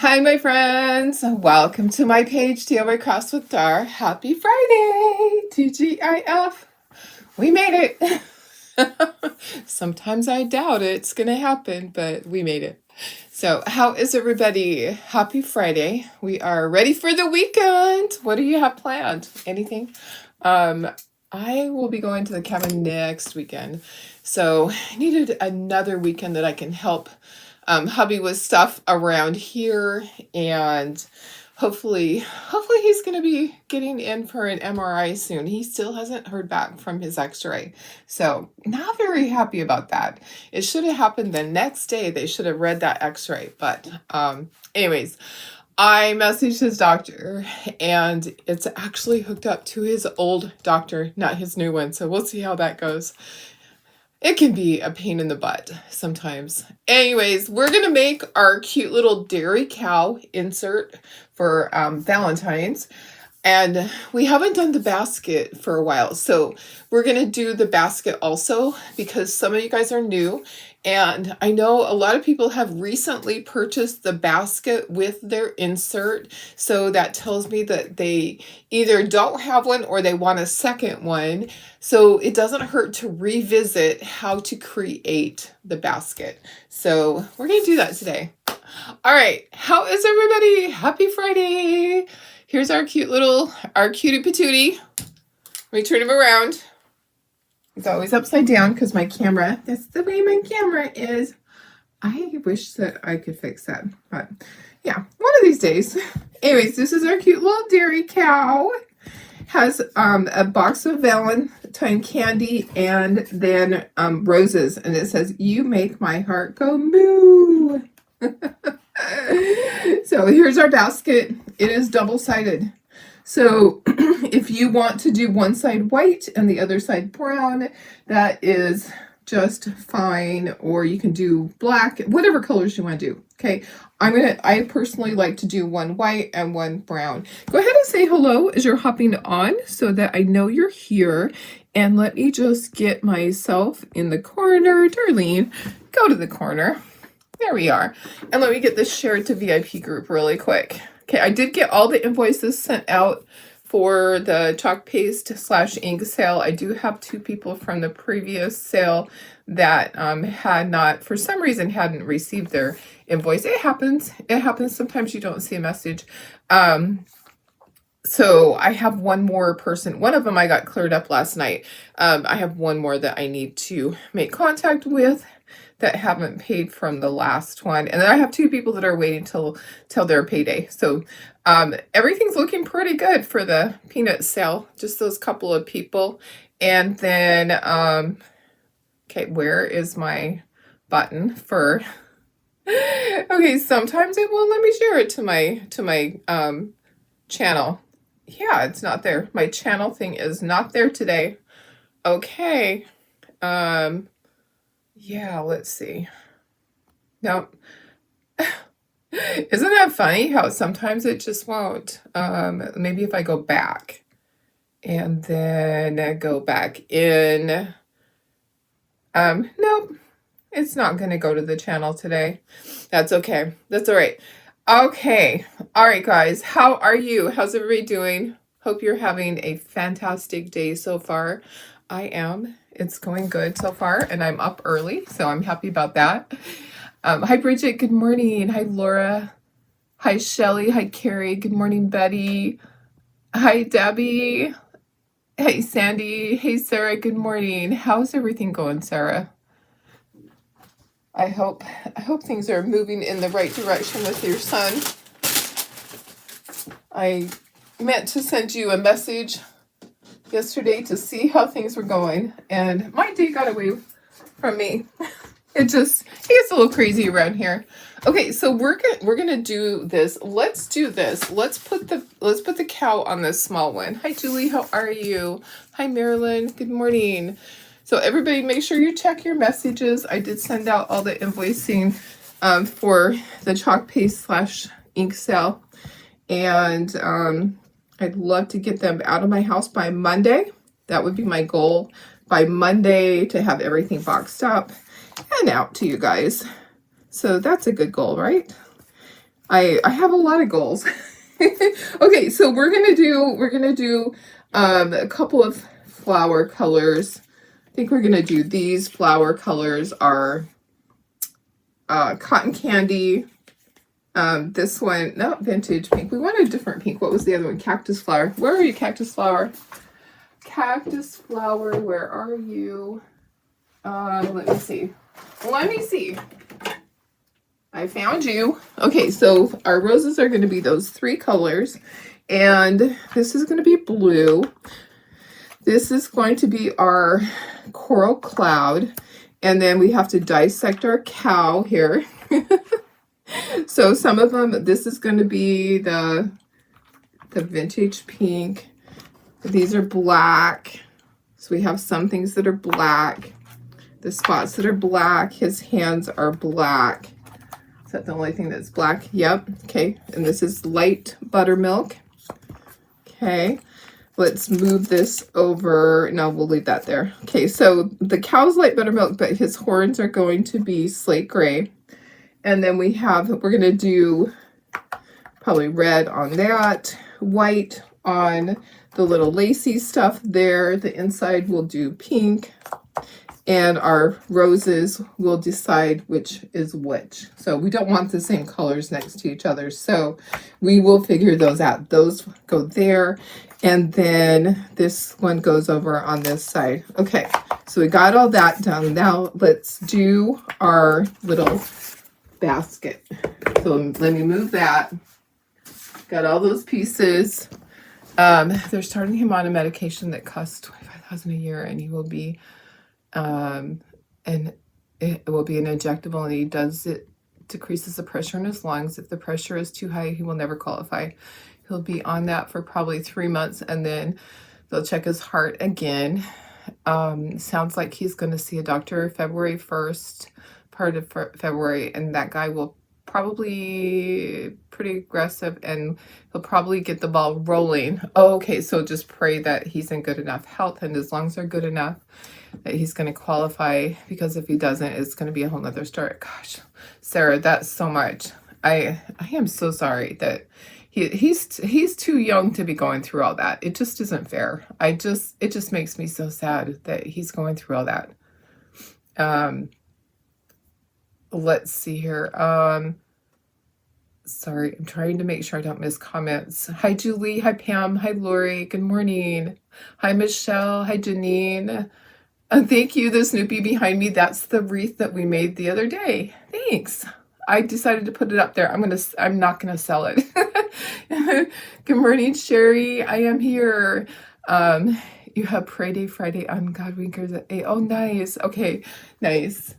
Hi, my friends. Welcome to my page, DIY Crafts with Dar. Happy Friday, TGIF. We made it. Sometimes I doubt it's going to happen, but we made it. So, how is everybody? Happy Friday. We are ready for the weekend. What do you have planned? Anything? I will be going to the cabin next weekend. So, I needed another weekend that I can help hubby with stuff around here, and hopefully he's going to be getting in for an MRI soon. He still hasn't heard back from his x-ray, so not very happy about that. It should have happened the next day. They should have read that x-ray, but anyways, I messaged his doctor and it's actually hooked up to his old doctor, not his new one, so we'll see how that goes. It can be a pain in the butt sometimes. Anyways, we're going to make our cute little dairy cow insert for Valentines. And we haven't done the basket for a while. So we're going to do the basket also because some of you guys are new. And I know a lot of people have recently purchased the basket with their insert. So that tells me that they either don't have one or they want a second one. So it doesn't hurt to revisit how to create the basket. So we're going to do that today. All right. How is everybody? Happy Friday. Here's our cutie patootie. Let me turn him around. It's always upside down because my camera, that's the way my camera is. I wish that I could fix that, but yeah, one of these days. Anyways, this is our cute little dairy cow. Has a box of Valentine candy and then roses, and it says, "You make my heart go moo." So here's our basket. It is double-sided. So if you want to do one side white and the other side brown, that is just fine. Or you can do black, whatever colors you want to do. Okay. I personally like to do one white and one brown. Go ahead and say hello as you're hopping on so that I know you're here. And let me just get myself in the corner. Darlene, go to the corner. There we are. And let me get this shared to VIP group really quick. Okay, I did get all the invoices sent out for the chalk paste / ink sale. I do have 2 people from the previous sale that had not, for some reason, hadn't received their invoice. It happens. It happens. Sometimes you don't see a message. So I have one more person. One of them I got cleared up last night. I have one more that I need to make contact with that haven't paid from the last one. And then I have 2 people that are waiting till their payday. So everything's looking pretty good for the peanut sale. Just those couple of people. And then, okay, where is my button for... Okay, sometimes it won't let me share it to my channel. Yeah, it's not there. My channel thing is not there today. Okay. Yeah, let's see. Nope. Isn't that funny how sometimes it just won't? Maybe if I go back and then go back in. Nope. It's not going to go to the channel today. That's okay. That's all right. Okay. All right, guys. How are you? How's everybody doing? Hope you're having a fantastic day so far. I am. It's going good so far, and I'm up early, so I'm happy about that. Hi, Bridget. Good morning. Hi, Laura. Hi, Shelly. Hi, Carrie. Good morning, Betty. Hi, Debbie. Hey, Sandy. Hey, Sarah. Good morning. How's everything going, Sarah? I hope things are moving in the right direction with your son. I meant to send you a message yesterday to see how things were going, and my day got away from me. It gets a little crazy around here. Okay, so we're gonna do this. Let's do this. Let's put the cow on this small one. Hi, Julie. How are you? Hi, Marilyn. Good morning. So everybody, make sure you check your messages. I did send out all the invoicing for the chalk paste / ink sale, and I'd love to get them out of my house by Monday. That would be my goal, by Monday, to have everything boxed up and out to you guys. So that's a good goal, right? I have a lot of goals. Okay, so we're gonna do a couple of flower colors. I think we're gonna do these flower colors are cotton candy. This one, no, vintage pink. We want a different pink. What was the other one? Cactus flower. Where are you, cactus flower? Cactus flower, where are you? Let me see. Let me see. I found you. Okay, so our roses are going to be those 3 colors. And this is going to be blue. This is going to be our coral cloud. And then we have to dissect our cow here. So some of them, this is going to be the vintage pink. These are black. So we have some things that are black. The spots that are black, his hands are black. Is that the only thing that's black? Yep. Okay. And this is light buttermilk. Okay. Let's move this over. No, we'll leave that there. Okay. So the cow's light buttermilk, but his horns are going to be slate gray. And then we're going to do probably red on that, white on the little lacy stuff there. The inside we'll do pink. And our roses will decide which is which. So we don't want the same colors next to each other. So we will figure those out. Those go there. And then this one goes over on this side. Okay, so we got all that done. Now let's do our little basket. So let me move that. Got all those pieces. They're starting him on a medication that costs $25,000 a year, and he will be and it will be an injectable, and he does it decreases the pressure in his lungs. If the pressure is too high, he will never qualify. He'll be on that for probably 3 months, and then they'll check his heart again. Sounds like he's going to see a doctor February 1st, part of February, and that guy will probably pretty aggressive, and he'll probably get the ball rolling. Oh, okay, so just pray that he's in good enough health and his lungs are good enough that he's going to qualify, because if he doesn't, it's going to be a whole nother story. Gosh, Sarah, that's so much. I am so sorry that he's too young to be going through all that. It just isn't fair. It just makes me so sad that he's going through all that. Let's see here. Sorry, I'm trying to make sure I don't miss comments. Hi, Julie. Hi, Pam. Hi, Lori. Good morning. Hi, Michelle. Hi, Janine. Thank you, the Snoopy behind me. That's the wreath that we made the other day. Thanks. I decided to put it up there. I'm not gonna sell it. Good morning, Sherry. I am here. You have Pray Day Friday on Godwinkers at 8. Oh, nice. Okay, nice.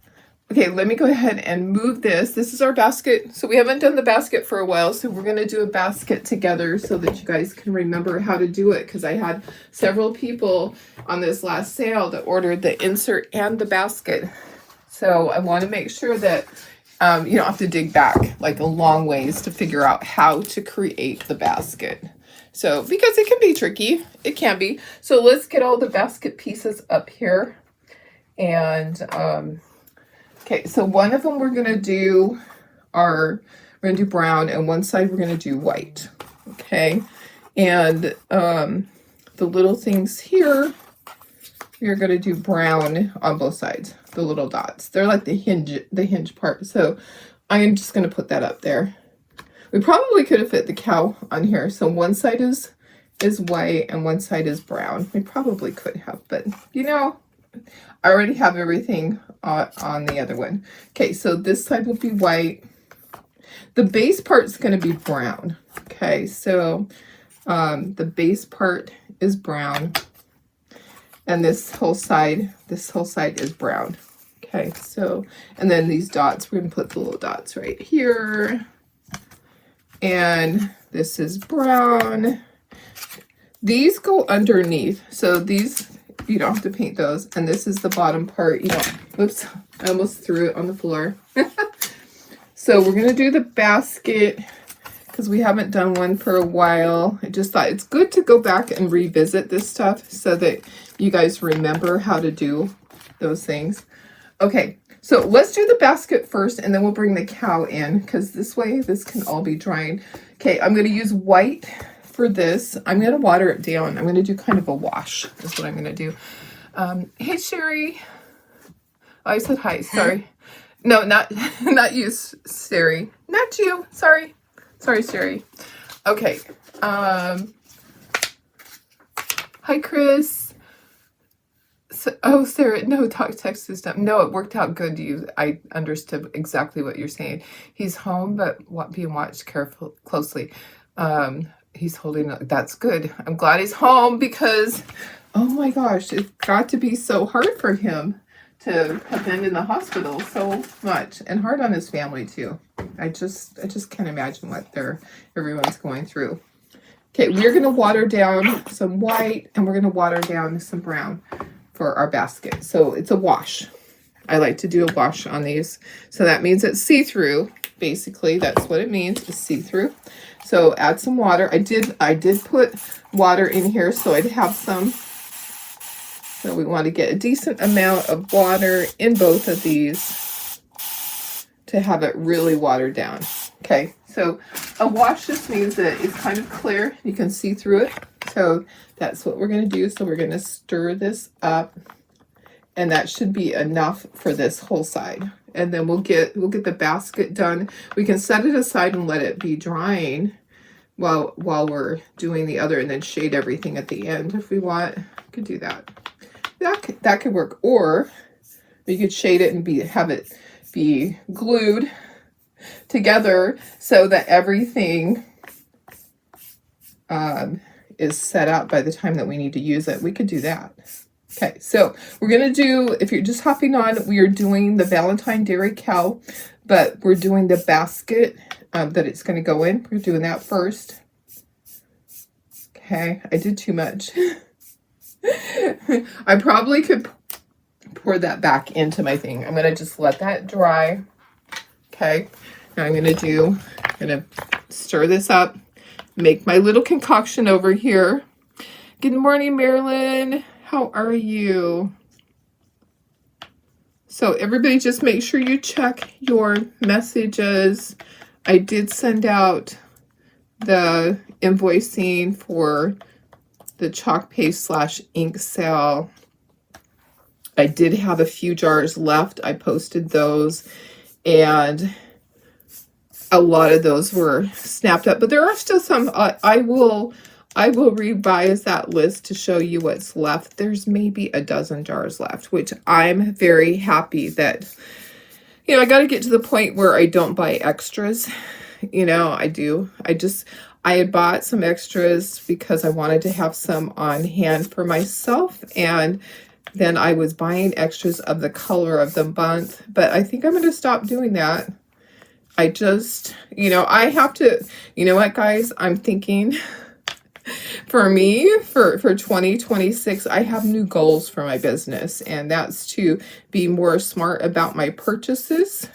Okay, let me go ahead and move this. This is our basket. So we haven't done the basket for a while, so we're going to do a basket together so that you guys can remember how to do it, because I had several people on this last sale that ordered the insert and the basket. So I want to make sure that you don't have to dig back like a long ways to figure out how to create the basket. So, because it can be tricky. It can be. So let's get all the basket pieces up here. And okay, so one of them we're going to do brown, and one side we're going to do white. Okay, and the little things here, we're going to do brown on both sides, the little dots. They're like the hinge part. So I am just going to put that up there. We probably could have fit the cow on here. So one side is white and one side is brown. We probably could have, but you know, I already have everything on the other one. Okay, so this side will be white. The base part is going to be brown. Okay, so the base part is brown, and this whole side is brown. Okay, so, and then these dots, we're going to put the little dots right here, and this is brown. These go underneath, so these, you don't have to paint those. And this is the bottom part. You don't, oops, I almost threw it on the floor. So we're going to do the basket because we haven't done one for a while. I just thought it's good to go back and revisit this stuff so that you guys remember how to do those things. Okay, So let's do the basket first, and then we'll bring the cow in, because this way this can all be drying. Okay, I'm going to use white for this. I'm going to water it down. I'm going to do kind of a wash is what I'm going to do. Hey, Sherry. Oh, I said hi. Sorry. No, not you, Sherry. Not you. Sorry. Sorry, Sherry. Okay. Hi, Chris. So, oh, Sarah, no, text is done. No, it worked out good. I understood exactly what you're saying. He's home, but being watched closely. He's holding, that's good. I'm glad he's home because, oh my gosh, it's got to be so hard for him to have been in the hospital so much, and hard on his family too. I just can't imagine what everyone's going through. Okay, we're gonna water down some white, and we're gonna water down some brown for our basket. So it's a wash. I like to do a wash on these. So that means it's see-through. Basically, that's what it means, is see-through. So add some water. I did put water in here so I'd have some. So we want to get a decent amount of water in both of these to have it really watered down. Okay, so a wash just means that it's kind of clear. You can see through it. So that's what we're going to do. So we're going to stir this up, and that should be enough for this whole side. And then we'll get the basket done. We can set it aside and let it be drying while we're doing the other, and then shade everything at the end if we want. We could do that. That could work. Or you could shade it and have it be glued together so that everything is set up by the time that we need to use it. We could do that. Okay, so we're going to do, if you're just hopping on, we are doing the Valentine Dairy Cow, but we're doing the basket that it's going to go in. We're doing that first. Okay, I did too much. I probably could pour that back into my thing. I'm going to just let that dry. Okay, now I'm going to stir this up. Make my little concoction over here. Good morning, Marilyn. How are you? So everybody just make sure you check your messages. I did send out the invoicing for the chalk paste / ink sale. I did have a few jars left. I posted those, and a lot of those were snapped up, but there are still some. I will revise that list to show you what's left. There's maybe a dozen jars left, which I'm very happy that, I got to get to the point where I don't buy extras. I had bought some extras because I wanted to have some on hand for myself, and then I was buying extras of the color of the month, but I think I'm going to stop doing that. I just, I have to, what, guys, I'm thinking for me, for 2026, I have new goals for my business, and that's to be more smart about my purchases,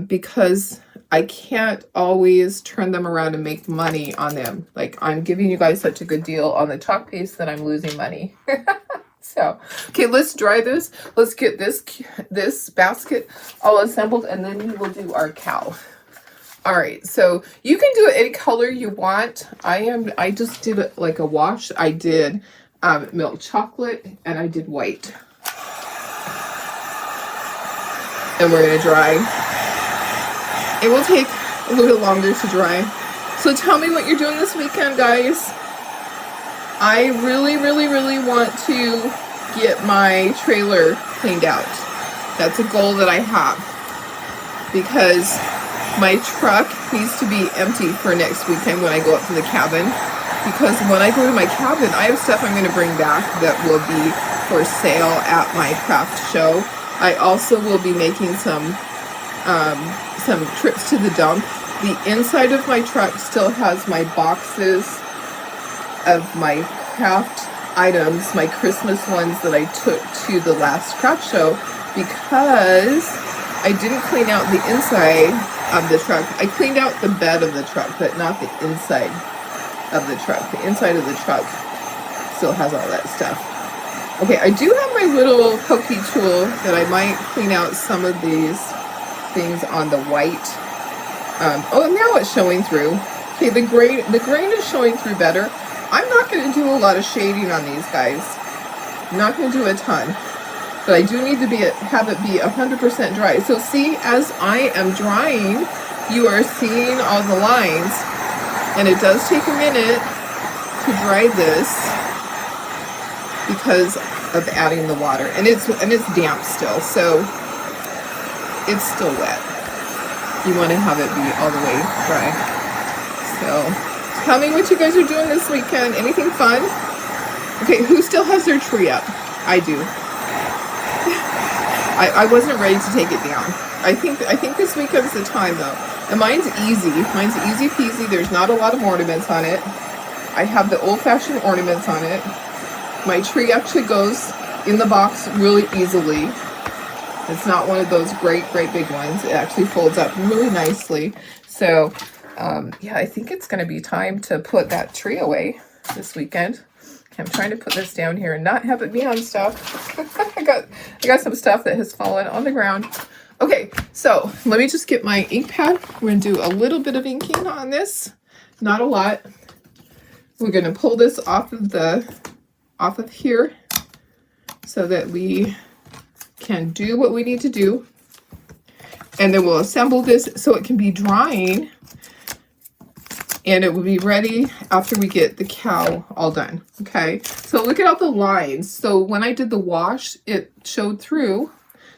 because I can't always turn them around and make money on them. Like, I'm giving you guys such a good deal on the chalk paste that I'm losing money. So, okay, let's dry this. Let's get this basket all assembled, and then we will do our cow. All right, so you can do it any color you want. I just did it like a wash. I did milk chocolate, and I did white. And we're gonna dry. It will take a little bit longer to dry. So tell me what you're doing this weekend, guys. I really, really, really want to get my trailer cleaned out. That's a goal that I have, because my truck needs to be empty for next weekend when I go up to the cabin. Because when I go to my cabin, I have stuff I'm going to bring back that will be for sale at my craft show. I also will be making some trips to the dump. The inside of my truck still has my boxes of my craft items, my Christmas ones that I took to the last craft show, because I didn't clean out the inside of the truck. I cleaned out the bed of the truck, but not the inside of the truck. The inside of the truck still has all that stuff. Okay, I do have my little pokey tool that I might clean out some of these things on the white. Oh, now it's showing through. Okay, the grain is showing through better. I'm not going to do a lot of shading on these guys. I'm not going to do a ton. But I do need to have it be 100% dry. So see, as I am drying, you are seeing all the lines. And it does take a minute to dry this because of adding the water. And it's damp still, so it's still wet. You want to have it be all the way dry. So tell me what you guys are doing this weekend. Anything fun? Okay, who still has their tree up? I do. I wasn't ready to take it down. I think this weekend's the time though. And mine's easy. Mine's easy peasy. There's not a lot of ornaments on it. I have the old-fashioned ornaments on it. My tree actually goes in the box really easily. It's not one of those great big ones. It actually folds up really nicely. So yeah, I think it's going to be time to put that tree away this weekend. I'm trying to put this down here and not have it be on stuff. I got some stuff that has fallen on the ground. Okay, so let me just get my ink pad. We're going to do a little bit of inking on this, not a lot. We're going to pull this off of here so that we can do what we need to do. And then we'll assemble this so it can be drying. And it will be ready after we get the cow all done. Okay, so look at all the lines. So when I did the wash, it showed through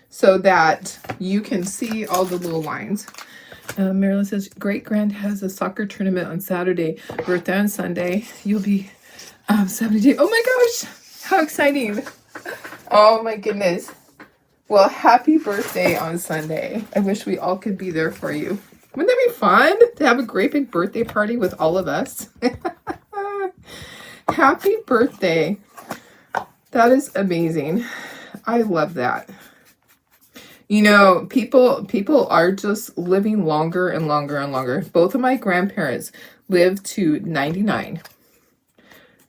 so that you can see all the little lines. Marilyn says, great grand has a soccer tournament on Saturday, birthday on Sunday. You'll be 70. Oh my gosh, how exciting. Oh my goodness. Well, happy birthday on Sunday. I wish we all could be there for you. Wouldn't that be fun to have a great big birthday party with all of us? Happy birthday. That is amazing. I love that. You know, people are just living longer and longer and longer. Both of my grandparents lived to 99.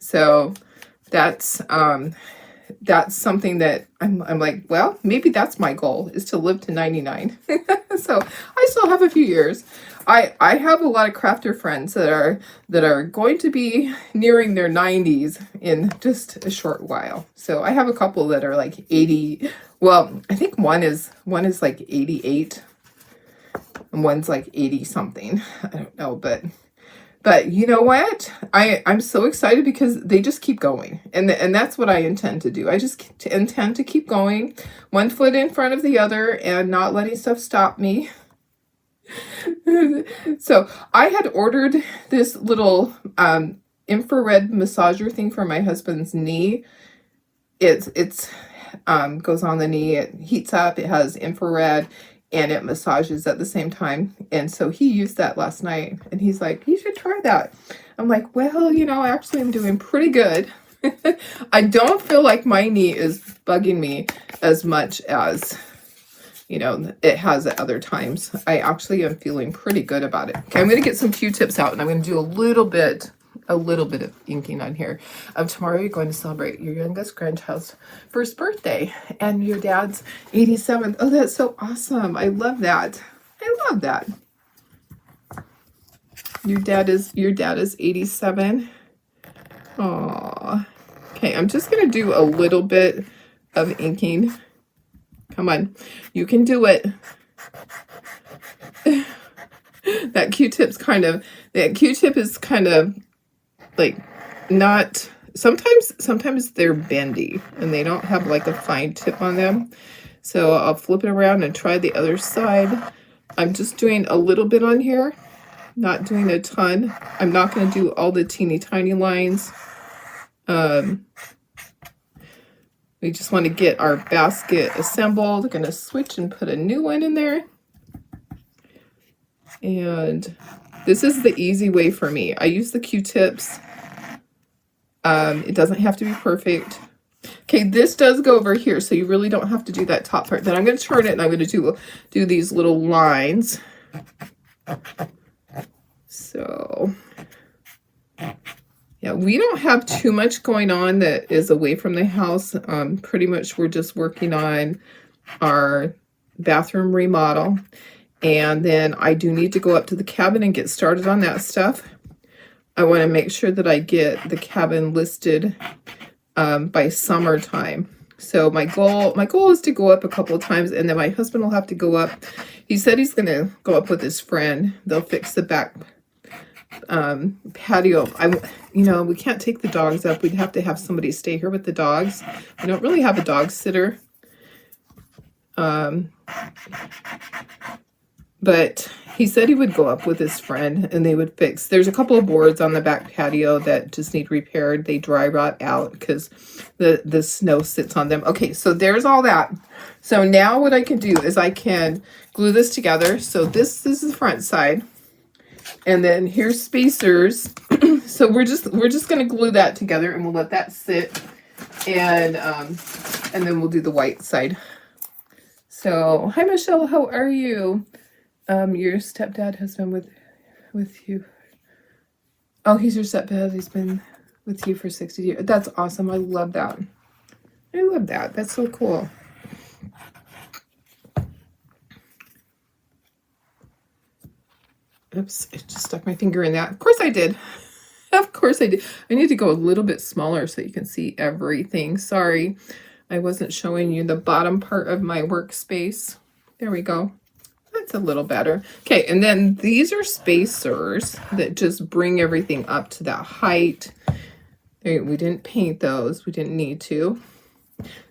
So that's something that I'm like, well, maybe that's my goal, is to live to 99. So I still have a few years. I have a lot of crafter friends that are going to be nearing their 90s in just a short while. So I have a couple that are like 80. Well, I think one is like 88 and one's like 80 something. I don't know, but you know what? I'm so excited because they just keep going. And that's what I intend to do. I just intend to keep going, one foot in front of the other and not letting stuff stop me. So I had ordered this little infrared massager thing for my husband's knee. It's goes on the knee, it heats up, it has infrared, and it massages at the same time. And so he used that last night and he's like, you should try that. I'm like, well, you know, actually I'm doing pretty good. I don't feel like my knee is bugging me as much as, you know, it has at other times. I actually am feeling pretty good about it. Okay, I'm going to get some Q-tips out and I'm going to do a little bit of inking on here. Tomorrow you're going to celebrate your youngest grandchild's first birthday and your dad's 87th. Oh, that's so awesome. I love that. I love that. Your dad is 87. Aww. Okay, I'm just going to do a little bit of inking. Come on. You can do it. That Q-tip is kind of like not, sometimes they're bendy and they don't have like a fine tip on them. So I'll flip it around and try the other side. I'm just doing a little bit on here, not doing a ton. I'm not going to do all the teeny tiny lines. We just want to get our basket assembled. We're going to switch and put a new one in there. And this is the easy way for me. I use the Q-tips. It doesn't have to be perfect. Okay, this does go over here, so you really don't have to do that top part. Then I'm going to turn it, and I'm going to do these little lines. So, Yeah, we don't have too much going on that is away from the house. Pretty much we're just working on our bathroom remodel. And then I do need to go up to the cabin and get started on that stuff. I want to make sure that I get the cabin listed by summertime. So my goal is to go up a couple of times, and then my husband will have to go up. He said he's going to go up with his friend. They'll fix the back patio. We can't take the dogs up. We'd have to have somebody stay here with the dogs. We don't really have a dog sitter. But he said he would go up with his friend and they would fix. There's a couple of boards on the back patio that just need repaired. They dry rot out because the snow sits on them. Okay, so there's all that. So now what I can do is I can glue this together. So this is the front side. And then here's spacers. So we're just going to glue that together and we'll let that sit. And then we'll do the white side. So, hi Michelle, how are you? Your stepdad has been with you. Oh, he's your stepdad. He's been with you for 60 years. That's awesome. I love that. I love that. That's so cool. Oops, I just stuck my finger in that. Of course I did. Of course I did. I need to go a little bit smaller so you can see everything. Sorry, I wasn't showing you the bottom part of my workspace. There we go. That's a little better. Okay, and then these are spacers that just bring everything up to that height. We didn't paint those. We didn't need to.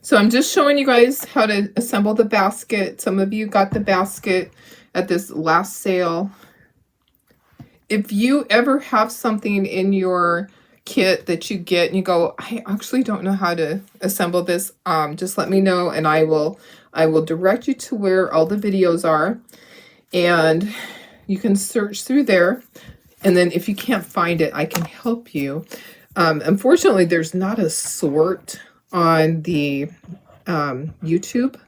So I'm just showing you guys how to assemble the basket. Some of you got the basket at this last sale. If you ever have something in your kit that you get and you go, I actually don't know how to assemble this, just let me know and I will direct you to where all the videos are, and you can search through there. And then if you can't find it, I can help you. Unfortunately, there's not a sort on the YouTube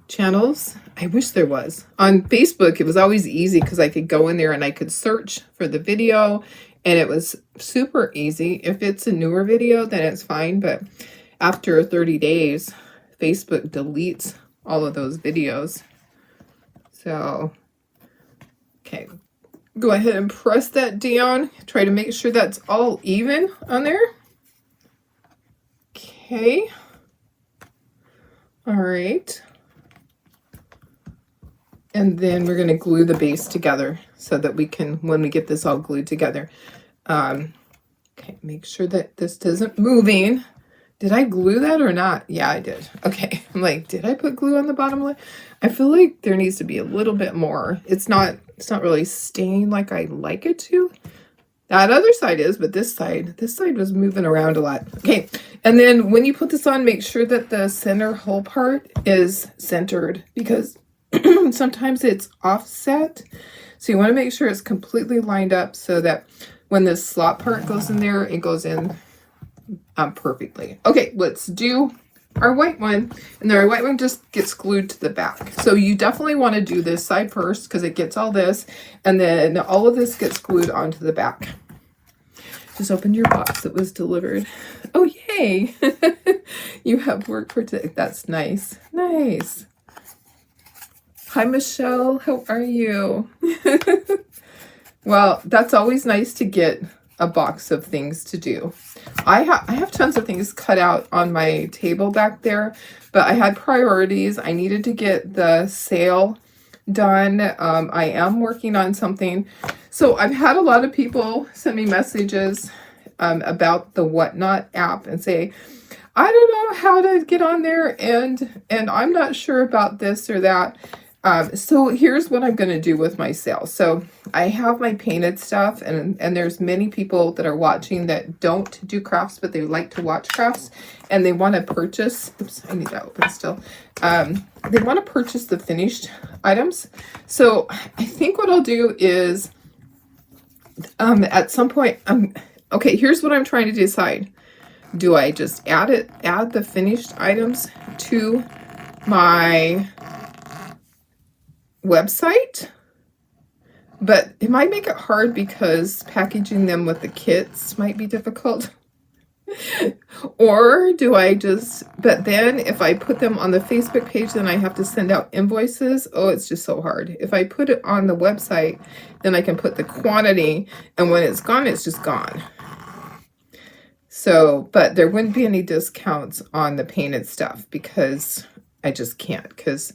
channels. I wish there was. On Facebook, it was always easy because I could go in there and I could search for the video, and it was super easy. If it's a newer video, then it's fine, but after 30 days, Facebook deletes all of those videos. So, okay, go ahead and press that down. Try to make sure that's all even on there. Okay. All right. And then we're going to glue the base together so that we can, when we get this all glued together. Okay, make sure that this isn't moving. Did I glue that or not? Yeah, I did. Okay, I'm like, did I put glue on the bottom lid? I feel like there needs to be a little bit more. It's not really staying like I like it to. That other side is, but this side was moving around a lot. Okay, and then when you put this on, make sure that the center hole part is centered, because sometimes it's offset. So you want to make sure it's completely lined up so that when this slot part goes in there, it goes in perfectly. Okay, let's do our white one. And then our white one just gets glued to the back. So you definitely want to do this side first because it gets all this. And then all of this gets glued onto the back. Just open your box that was delivered. Oh, yay. You have work for today. That's nice. Nice. Hi, Michelle. How are you? Well, that's always nice to get a box of things to do. I have tons of things cut out on my table back there, but I had priorities. I needed to get the sale done. I am working on something. So I've had a lot of people send me messages about the Whatnot app and say, I don't know how to get on there, and I'm not sure about this or that. So here's what I'm going to do with my sale. So I have my painted stuff, and there's many people that are watching that don't do crafts, but they like to watch crafts, and they want to purchase, oops, I need that open still. They want to purchase the finished items. So I think what I'll do is, at some point, okay, here's what I'm trying to decide. Do I just add the finished items to my website, But it might make it hard because packaging them with the kits might be difficult. Or do I just, but then if I put them on the Facebook page, then I have to send out invoices. Oh, it's just so hard. If I put it on the website, then I can put the quantity, and when it's gone, it's just gone. So, but there wouldn't be any discounts on the painted stuff because I just can't, because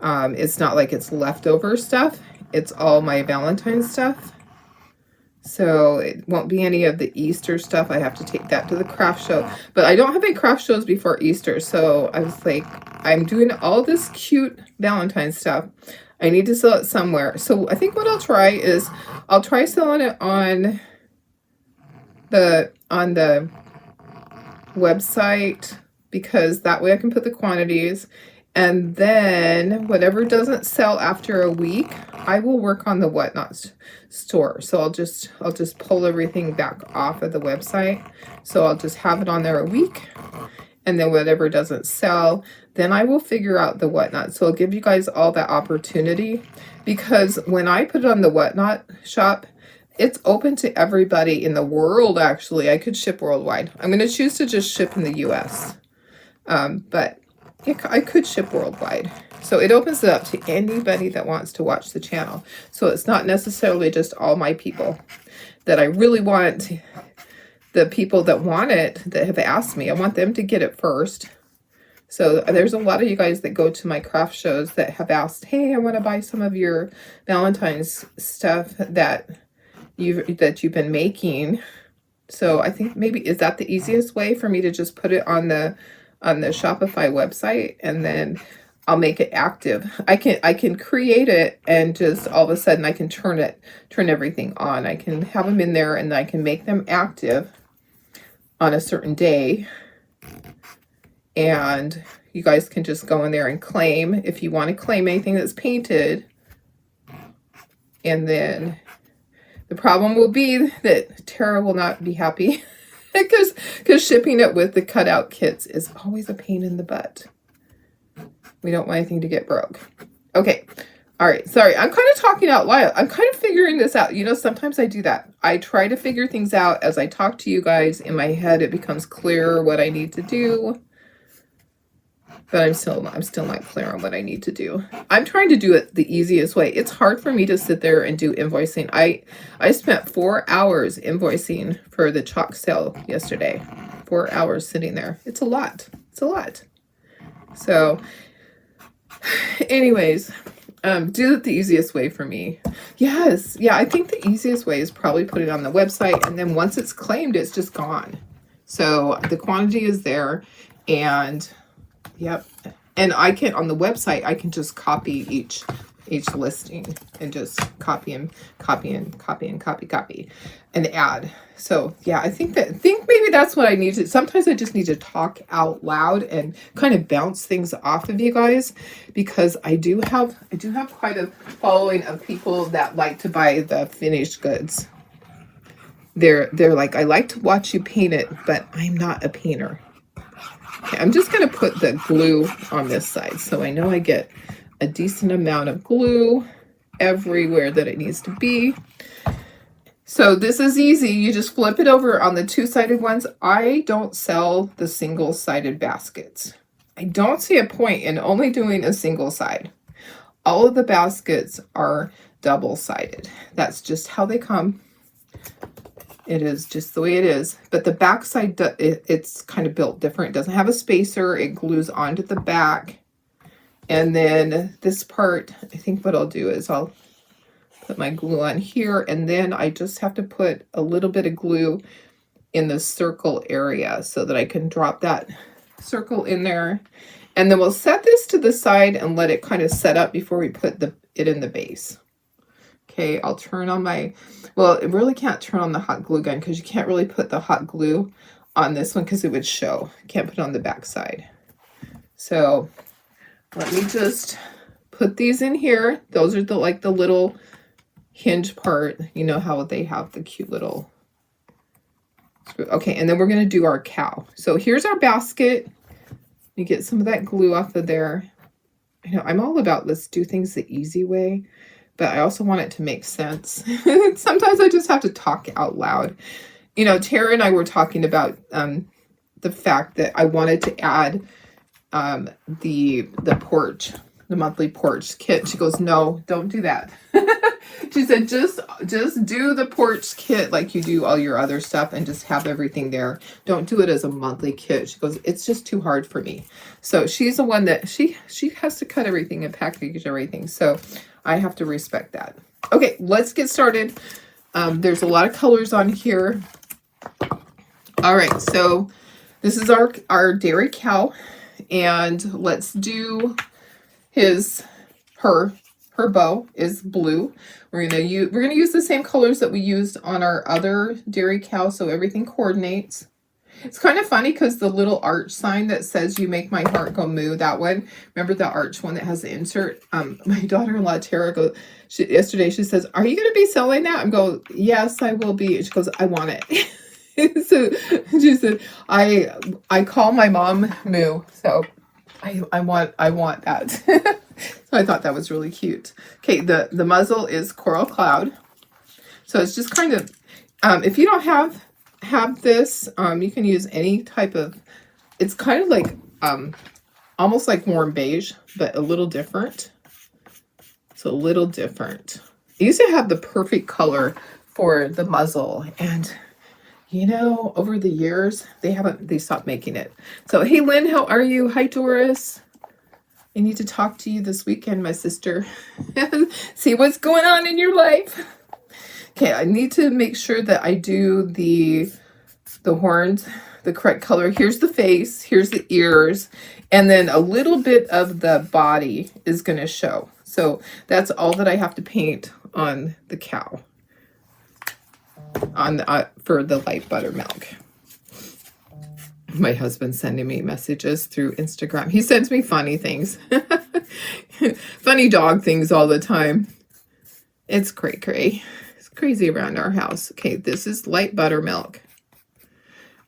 it's not like it's leftover stuff. It's all my Valentine's stuff. So it won't be any of the Easter stuff. I have to take that to the craft show. But I don't have any craft shows before Easter. So I was like, I'm doing all this cute Valentine's stuff. I need to sell it somewhere. So I think what I'll try is I'll try selling it on the website, because that way I can put the quantities. And then whatever doesn't sell after a week, I will work on the Whatnot store. So I'll just pull everything back off of the website. So I'll just have it on there a week. And then whatever doesn't sell, then I will figure out the Whatnot. So I'll give you guys all that opportunity, because when I put it on the Whatnot shop, it's open to everybody in the world. Actually, I could ship worldwide. I'm going to choose to just ship in the US. But I could ship worldwide. So it opens it up to anybody that wants to watch the channel. So it's not necessarily just all my people that I really want. The people that want it, that have asked me, I want them to get it first. So there's a lot of you guys that go to my craft shows that have asked, hey, I want to buy some of your Valentine's stuff that you've been making. So I think maybe, is that the easiest way for me to just put it on the Shopify website, and then I'll make it active. I can create it, and just all of a sudden I can turn everything on. I can have them in there, and I can make them active on a certain day. And you guys can just go in there and claim if you want to claim anything that's painted. And then the problem will be that Tara will not be happy because shipping it with the cutout kits is always a pain in the butt. We don't want anything to get broke. Okay. All right. Sorry. I'm kind of talking out loud. I'm kind of figuring this out. You know, sometimes I do that. I try to figure things out as I talk to you guys. In my head, it becomes clearer what I need to do. But I'm still not clear on what I need to do. I'm trying to do it the easiest way. It's hard for me to sit there and do invoicing. I spent 4 hours invoicing for the chalk sale yesterday. 4 hours sitting there. It's a lot. It's a lot. So anyways, do it the easiest way for me. Yes. Yeah, I think the easiest way is probably put it on the website, and then once it's claimed, it's just gone. So the quantity is there, and yep. And I can, on the website, I can just copy each listing and just copy and add. So yeah, I think maybe that's what I need to. Sometimes I just need to talk out loud and kind of bounce things off of you guys, because I do have quite a following of people that like to buy the finished goods. They're like, I like to watch you paint it, but I'm not a painter. Okay, I'm just going to put the glue on this side, so I know I get a decent amount of glue everywhere that it needs to be. So this is easy. You just flip it over on the two-sided ones. I don't sell the single-sided baskets. I don't see a point in only doing a single side. All of the baskets are double-sided. That's just how they come. It is just the way it is. But the back side, it's kind of built different. It doesn't have a spacer. It glues onto the back. And then this part, I think what I'll do is I'll put my glue on here. And then I just have to put a little bit of glue in the circle area so that I can drop that circle in there. And then we'll set this to the side and let it kind of set up before we put it in the base. Okay, I'll turn on well, it really can't turn on the hot glue gun because you can't really put the hot glue on this one because it would show. You can't put it on the back side. So let me just put these in here. Those are the little hinge part. You know how they have the cute little screw. Okay, and then we're going to do our cow. So here's our basket. You get some of that glue off of there. You know, I'm all about let's do things the easy way. but I also want it to make sense. Sometimes I just have to talk out loud. You know, Tara and I were talking about the fact that I wanted to add the porch, the monthly porch kit. She goes, no, don't do that. She said, just do the porch kit like you do all your other stuff and just have everything there. Don't do it as a monthly kit. She goes, it's just too hard for me. So she's the one that she has to cut everything and package everything. So I have to respect that. Okay, let's get started. There's a lot of colors on here. All right, so this is our dairy cow, and let's do her bow is blue. We're gonna use the same colors that we used on our other dairy cow, so everything coordinates. It's kind of funny because the little arch sign that says "You make my heart go moo," that one. Remember the arch one that has the insert? My daughter-in-law Tara yesterday. She says, "Are you going to be selling that?" I'm going, "Yes, I will be." She goes, "I want it." So she said, "I call my mom Moo." So I want that. So I thought that was really cute. Okay, the muzzle is Coral Cloud. So it's just kind of, if you don't have this, you can use any type of, it's kind of like, almost like warm beige, but a little different. It's a little different. I used to have the perfect color for the muzzle, and you know, over the years, they stopped making it. So, hey, Lynn, how are you? Hi, Doris. I need to talk to you this weekend, my sister. See what's going on in your life. Okay, I need to make sure that I do the horns, the correct color. Here's the face, here's the ears, and then a little bit of the body is going to show. So that's all that I have to paint on the cow, on for the light buttermilk. My husband's sending me messages through Instagram. He sends me funny things. Funny dog things all the time. It's cray-cray. It's crazy around our house. Okay, this is light buttermilk.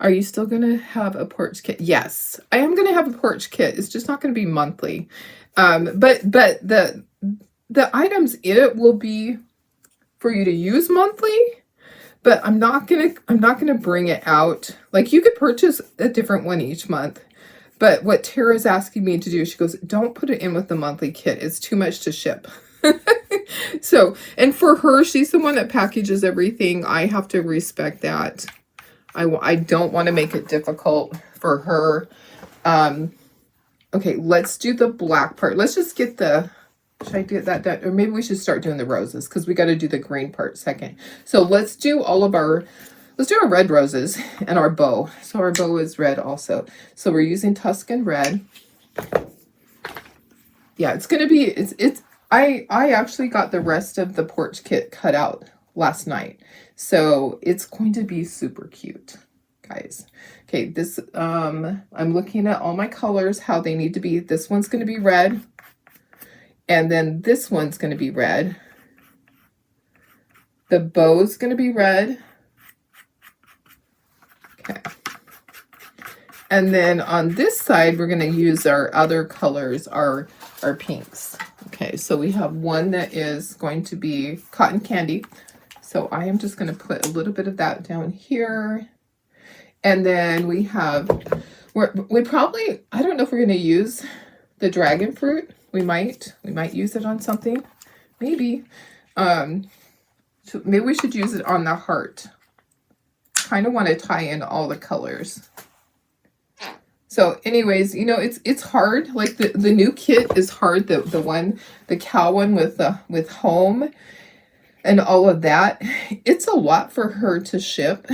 Are you still going to have a porch kit? Yes, I am going to have a porch kit. It's just not going to be monthly. But the items in it will be for you to use monthly. But I'm not gonna bring it out. Like, you could purchase a different one each month. But what Tara's asking me to do, she goes, don't put it in with the monthly kit. It's too much to ship. So, and for her, she's the one that packages everything. I have to respect that. I don't want to make it difficult for her. Okay, let's do the black part. Let's just get the, should I do that done? Or maybe we should start doing the roses, because we got to do the green part second. So let's do our red roses and our bow. So our bow is red also. So we're using Tuscan red. Yeah, it's going to be, I actually got the rest of the porch kit cut out last night. So it's going to be super cute, guys. Okay, this, I'm looking at all my colors, how they need to be. This one's going to be red. And then this one's going to be red. The bow's going to be red. Okay. And then on this side, we're going to use our other colors, our pinks. Okay, so we have one that is going to be cotton candy. So I am just going to put a little bit of that down here. And then we have, we probably, I don't know if we're going to use the dragon fruit. We might use it on something, maybe. So maybe we should use it on the heart. Kind of want to tie in all the colors. So anyways, you know, it's hard. Like the new kit is hard. The cow one with home and all of that. It's a lot for her to ship.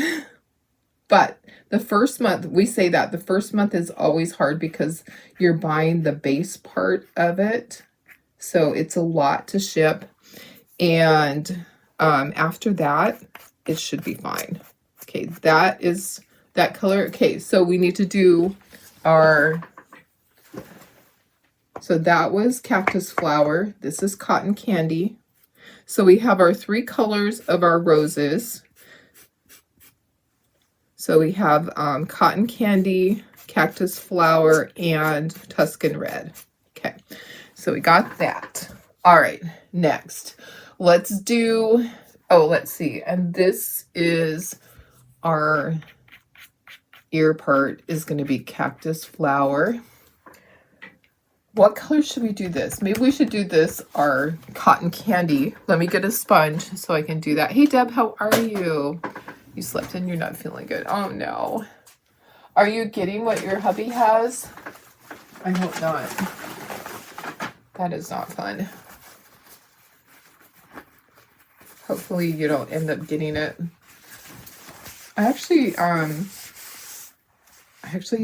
But the first month, we say that the first month is always hard because you're buying the base part of it. So it's a lot to ship. And after that, it should be fine. Okay, that is that color. Okay, so we need to do so that was cactus flower. This is cotton candy. So we have our 3 colors of our roses. So we have cotton candy, cactus flower, and Tuscan red. Okay, so we got that. All right, next. let's do, oh, let's see. And this is our ear part is going to be cactus flower. What color should we do this? Maybe we should do this, our cotton candy. Let me get a sponge so I can do that. Hey, Deb, how are you? You slept in, you're not feeling good. Oh, no. Are you getting what your hubby has? I hope not. That is not fun. Hopefully you don't end up getting it. I actually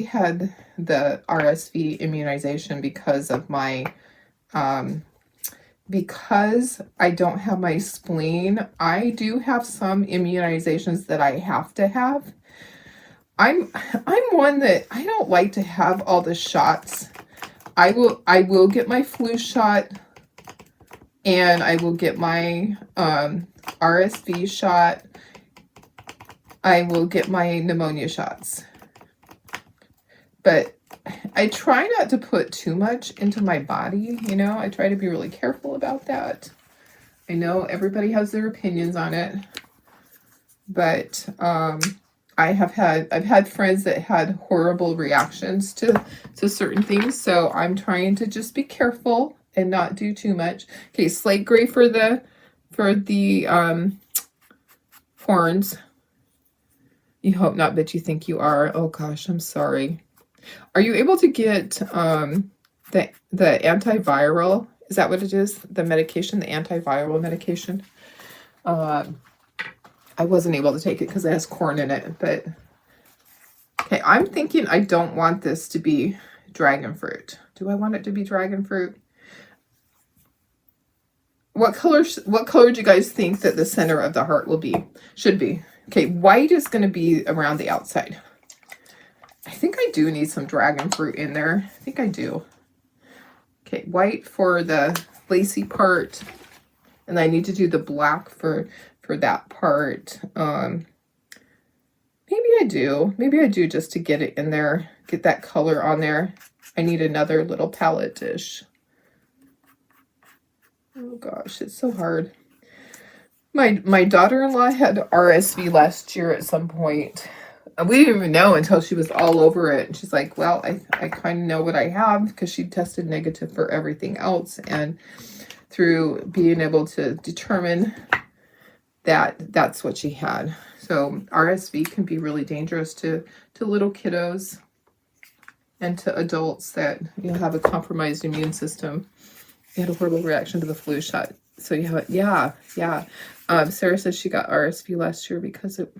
had the RSV immunization because of my, because I don't have my spleen. I do have some immunizations that I have to have. I'm one that I don't like to have all the shots. I will get my flu shot, and I will get my RSV shot. I will get my pneumonia shots. But I try not to put too much into my body, you know. I try to be really careful about that. I know everybody has their opinions on it, but I've had friends that had horrible reactions to certain things, so I'm trying to just be careful and not do too much. Okay, slate gray for the horns. You hope not, but you think you are. Oh gosh, I'm sorry. Are you able to get the antiviral? Is that what it is? The medication, the antiviral medication? I wasn't able to take it because it has corn in it, but okay, I'm thinking I don't want this to be dragon fruit. Do I want it to be dragon fruit? What color do you guys think that the center of the heart will be? Should be. Okay, white is going to be around the outside. I think I do need some dragon fruit in there. I think I do. Okay, white for the lacy part, and I need to do the black for that part. Maybe I do. Maybe I do just to get it in there, get that color on there. I need another little palette dish. Oh gosh, it's so hard. My daughter-in-law had RSV last year at some point. We didn't even know until she was all over it. And she's like, well, I kind of know what I have, because she tested negative for everything else. And through being able to determine that that's what she had. So RSV can be really dangerous to little kiddos and to adults that, you know, have a compromised immune system. You had a horrible reaction to the flu shot. So you have it. Yeah. Sarah says she got RSV last year because it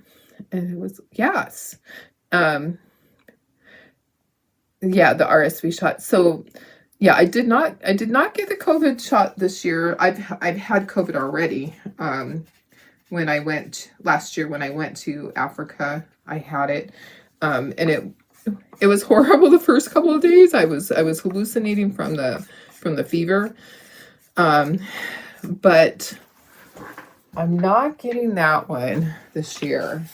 was, yes. Yeah, the RSV shot. So yeah, I did not get the COVID shot this year. I've had COVID already. When I went last year, when I went to Africa, I had it. And it was horrible the first couple of days. I was hallucinating from the fever. But I'm not getting that one this year.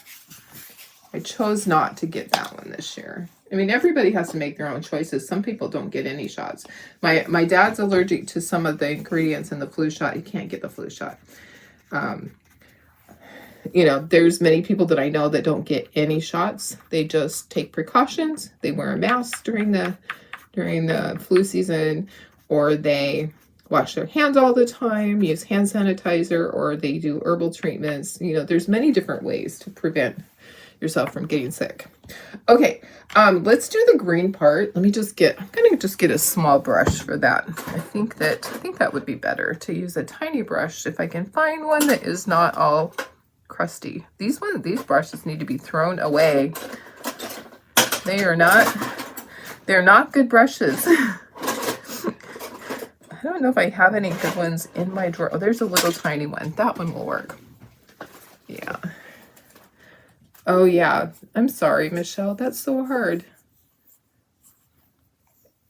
I chose not to get that one this year. I mean, everybody has to make their own choices. Some people don't get any shots. My dad's allergic to some of the ingredients in the flu shot. He can't get the flu shot. You know, there's many people that I know that don't get any shots. They just take precautions. They wear a mask during the flu season, or they wash their hands all the time, use hand sanitizer, or they do herbal treatments. You know, there's many different ways to prevent yourself from getting sick. Okay, let's do the green part. I'm gonna just get a small brush for that. I think that would be better to use a tiny brush if I can find one that is not all crusty. These brushes need to be thrown away. They're not good brushes. I don't know if I have any good ones in my drawer. Oh, there's a little tiny one. That one will work. Yeah. Oh, yeah. I'm sorry, Michelle. That's so hard.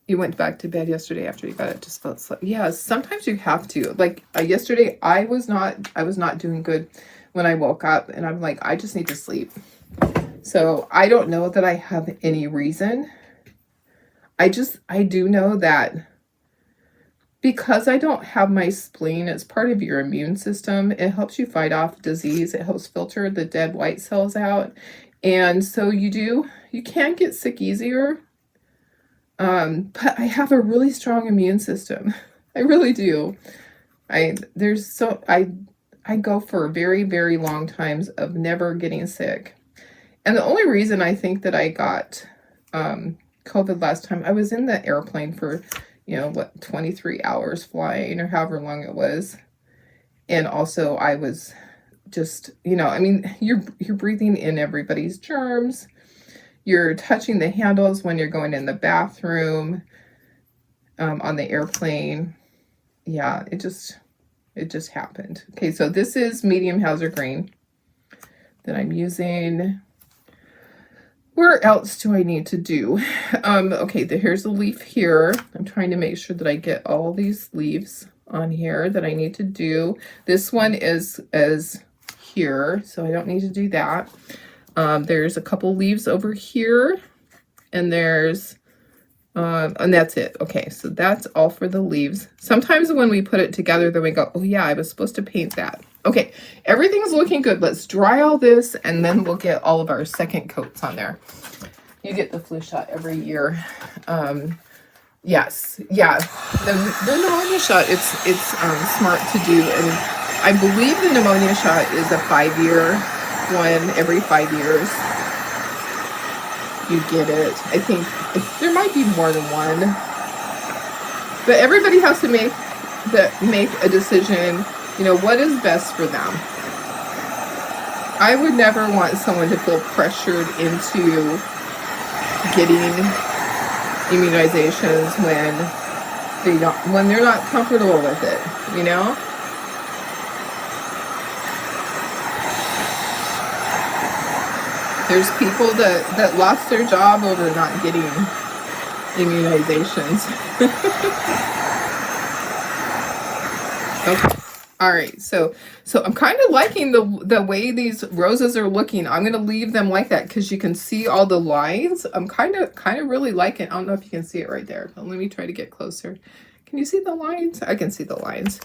You went back to bed yesterday after you got it. Just felt sleep. Yeah, sometimes you have to. Like yesterday, I was not doing good when I woke up, and I'm like, I just need to sleep. So I don't know that I have any reason. I do know that because I don't have my spleen, it's part of your immune system. It helps you fight off disease. It helps filter the dead white cells out. And so you can get sick easier. But I have a really strong immune system. I really do. I go for very, very long times of never getting sick. And the only reason I think that I got COVID last time, I was in the airplane for, 23 hours flying or however long it was. And also I was just, you're breathing in everybody's germs. You're touching the handles when you're going in the bathroom, on the airplane. Yeah, it just happened. Okay, so this is medium Hauser green that I'm using. Where else do I need to do? Okay, here's the leaf here. I'm trying to make sure that I get all these leaves on here that I need to do. This one is here, so I don't need to do that. There's a couple leaves over here, and there's, and that's it. Okay, so that's all for the leaves. Sometimes when we put it together, then we go, oh yeah, I was supposed to paint that. Okay, everything's looking good. Let's dry all this, and then we'll get all of our second coats on there. You get the flu shot every year. Yes, yeah, the pneumonia shot, it's smart to do, and I believe the pneumonia shot is a 5-year one. Every 5 years you get it. I think there might be more than one, but everybody has to make a decision, what is best for them. I would never want someone to feel pressured into getting immunizations when they're not comfortable with it, There's people that lost their job over not getting immunizations. Okay. All right. So I'm kind of liking the way these roses are looking. I'm going to leave them like that because you can see all the lines. I'm kind of really liking. I don't know if you can see it right there, but let me try to get closer. Can you see the lines? I can see the lines.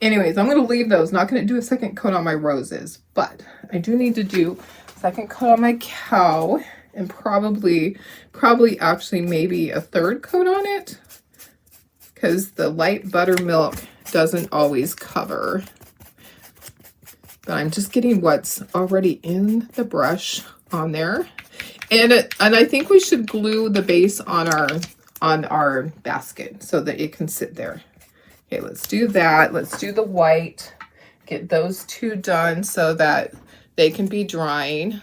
Anyways, I'm going to leave those. Not going to do a second coat on my roses, but I do need to do second coat on my cow, and probably actually maybe a third coat on it, because the light buttermilk doesn't always cover. But I'm just getting what's already in the brush on there, and I think we should glue the base on our basket so that it can sit there. Okay, let's do that. Let's do the white. Get those two done so that they can be drying.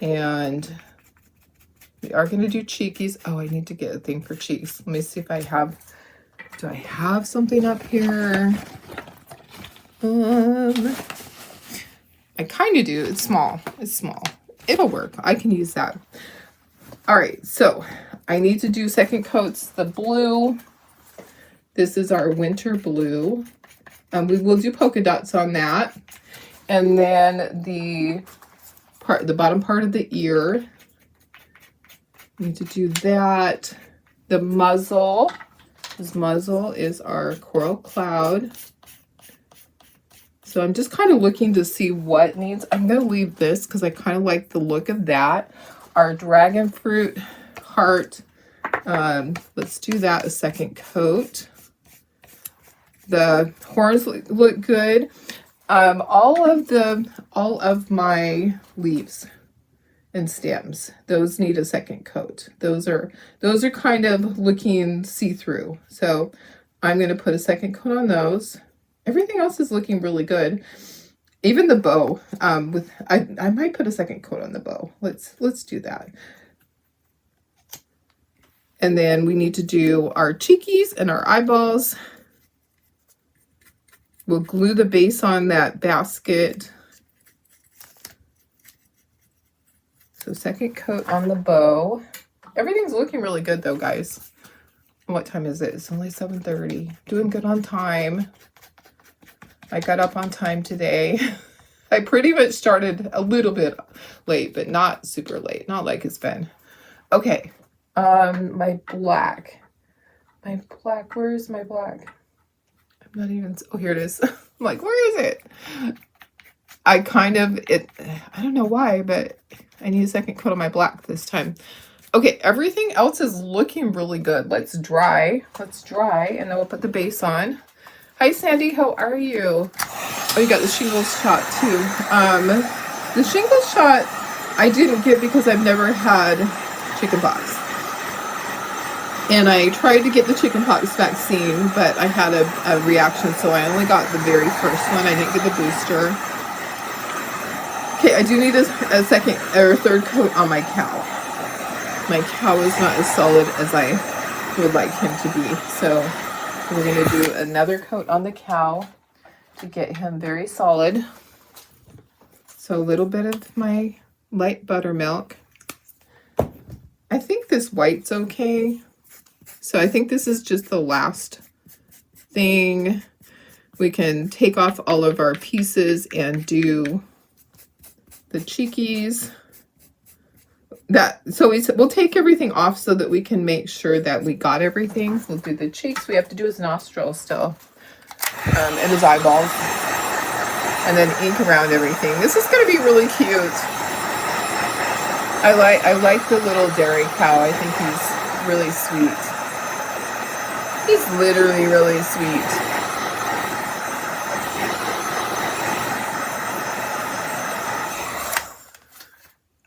And we are going to do cheekies. Oh, I need to get a thing for cheeks. Let me see if I have, do I have something up here? I kind of do. It's small. It's small. It'll work. I can use that. All right. So I need to do second coats. The blue. This is our winter blue. We will do polka dots on that. And then the bottom part of the ear. Need to do that. The muzzle. This muzzle is our coral cloud. So I'm just kind of looking to see what needs. I'm going to leave this because I kind of like the look of that. Our dragon fruit heart. Let's do that a second coat. The horns look good. All of my leaves and stems, those need a second coat. Those are kind of looking see-through. So I'm going to put a second coat on those. Everything else is looking really good. Even the bow, I might put a second coat on the bow. Let's do that. And then we need to do our cheekies and our eyeballs. We'll glue the base on that basket. So second coat on the bow. Everything's looking really good though, guys. What time is it? It's only 7:30. Doing good on time. I got up on time today. I pretty much started a little bit late, but not super late. Not like it's been. Okay. My black. Where is my black? I'm not even, oh, here it is. I'm like, where is it? I don't know why, but I need a second coat of my black this time. Okay, everything else is looking really good. Let's dry, and then we'll put the base on. Hi, Sandy, how are you? Oh, you got the shingles shot too. The shingles shot I didn't get because I've never had chickenpox. And I tried to get the chickenpox vaccine, but I had a reaction, so I only got the very first one. I didn't get the booster. Okay, I do need a second or third coat on my cow. My cow is not as solid as I would like him to be. So we're going to do another coat on the cow to get him very solid. So a little bit of my light buttermilk. I think this white's okay. So I think this is just the last thing. We can take off all of our pieces and do the cheekies. So we'll take everything off so that we can make sure that we got everything. We'll do the cheeks. We have to do his nostrils still, and his eyeballs, and then ink around everything. This is going to be really cute. I like the little dairy cow. I think he's really sweet. He's literally really sweet.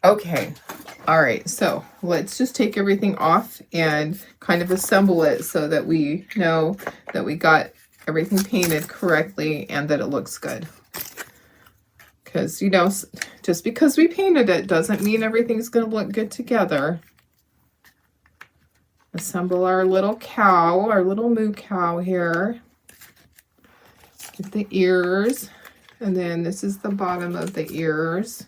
Okay. All right, so let's just take everything off and kind of assemble it so that we know that we got everything painted correctly and that it looks good. Because, you know, just because we painted it doesn't mean everything's going to look good together. Assemble our little cow, our little moo cow here. Get the ears, and then this is the bottom of the ears.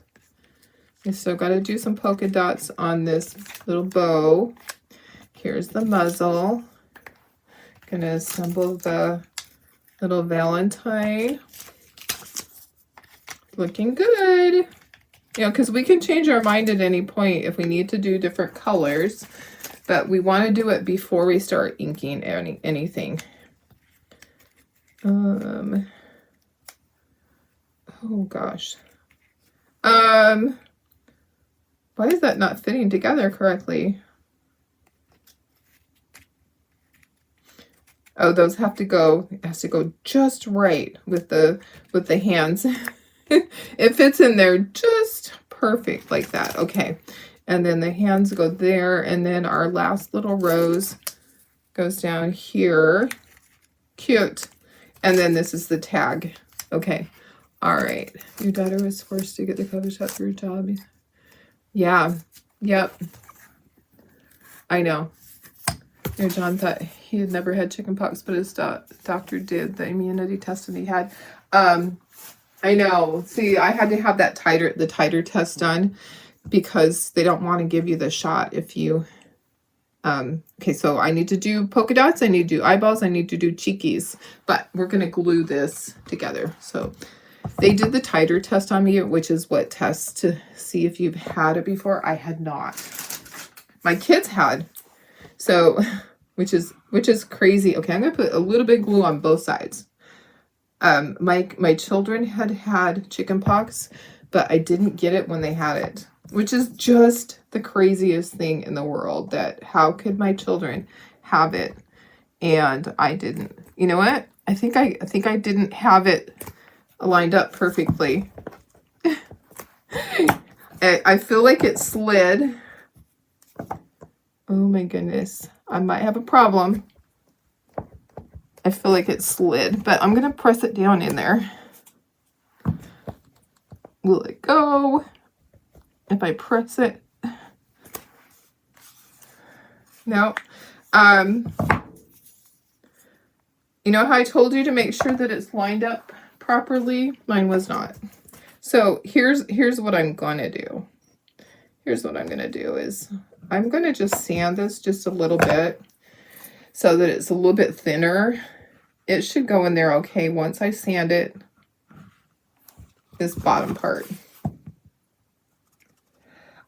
We still got to do some polka dots on this little bow. Here's the muzzle. Gonna assemble the little Valentine. Looking good. You know, because we can change our mind at any point if we need to do different colors. But we want to do it before we start inking anything. Oh gosh. Why is that not fitting together correctly? Oh, those have to go, it has to go just right with the hands. It fits in there just perfect like that. Okay. And then the hands go there, and then our last little rose goes down here. Cute. And then this is the tag. Okay. All right. Your daughter was forced to get the cover shot for her job. Yeah. Yep. I know. You know, John thought he had never had chickenpox, but his doctor did. The immunity test that he had. I know. See, I had to have that the titer test done because they don't want to give you the shot if you. Okay, so I need to do polka dots. I need to do eyeballs. I need to do cheekies. But we're gonna glue this together. So. They did the titer test on me, which is what tests to see if you've had it before. I had not. My kids had. So, which is crazy. Okay, I'm going to put a little bit of glue on both sides. My children had chickenpox, but I didn't get it when they had it, which is just the craziest thing in the world, that how could my children have it and I didn't? You know what? I think I didn't have it lined up perfectly. I feel like it slid. Oh my goodness. I might have a problem. I feel like it slid, but I'm going to press it down in there. Will it go? If I press it? No. You know how I told you to make sure that it's lined up properly? Mine was not. So here's what I'm going to do. Here's what I'm going to do is I'm going to just sand this just a little bit so that it's a little bit thinner. It should go in there okay once I sand it, this bottom part.